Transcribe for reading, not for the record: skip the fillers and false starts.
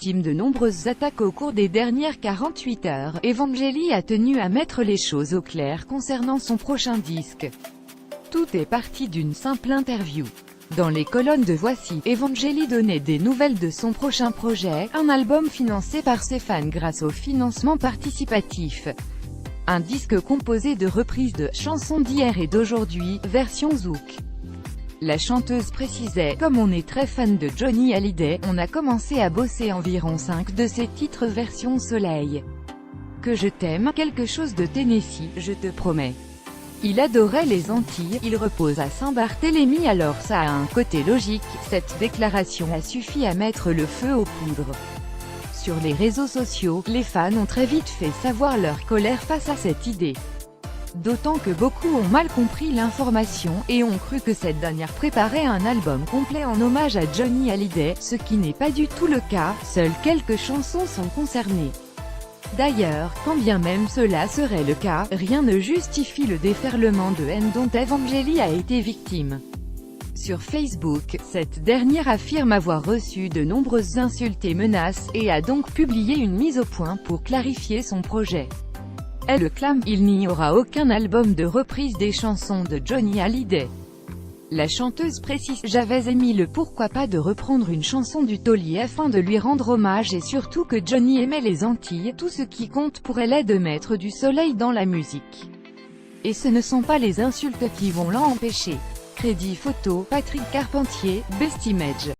victime de nombreuses attaques au cours des dernières 48 heures, Evangélie a tenu à mettre les choses au clair concernant son prochain disque. Tout est parti d'une simple interview. Dans les colonnes de Voici, Evangélie donnait des nouvelles de son prochain projet, un album financé par ses fans grâce au financement participatif. Un disque composé de reprises de chansons d'hier et d'aujourd'hui, version zouk. La chanteuse précisait: comme on est très fan de Johnny Hallyday, on a commencé à bosser environ 5 de ses titres version soleil. Que je t'aime, quelque chose de Tennessee, je te promets. Il adorait les Antilles, il repose à Saint-Barthélemy, alors ça a un côté logique. Cette déclaration a suffi à mettre le feu aux poudres. Sur les réseaux sociaux, les fans ont très vite fait savoir leur colère face à cette idée. D'autant que beaucoup ont mal compris l'information, et ont cru que cette dernière préparait un album complet en hommage à Johnny Hallyday, ce qui n'est pas du tout le cas, seules quelques chansons sont concernées. D'ailleurs, quand bien même cela serait le cas, rien ne justifie le déferlement de haine dont Evangélie a été victime. Sur Facebook, cette dernière affirme avoir reçu de nombreuses insultes et menaces, et a donc publié une mise au point pour clarifier son projet. Elle clame: il n'y aura aucun album de reprise des chansons de Johnny Hallyday. La chanteuse précise: j'avais émis le pourquoi pas de reprendre une chanson du Taulier afin de lui rendre hommage et surtout que Johnny aimait les Antilles, tout ce qui compte pour elle est de mettre du soleil dans la musique. Et ce ne sont pas les insultes qui vont l'en empêcher. Crédit photo, Patrick Carpentier, Best Image.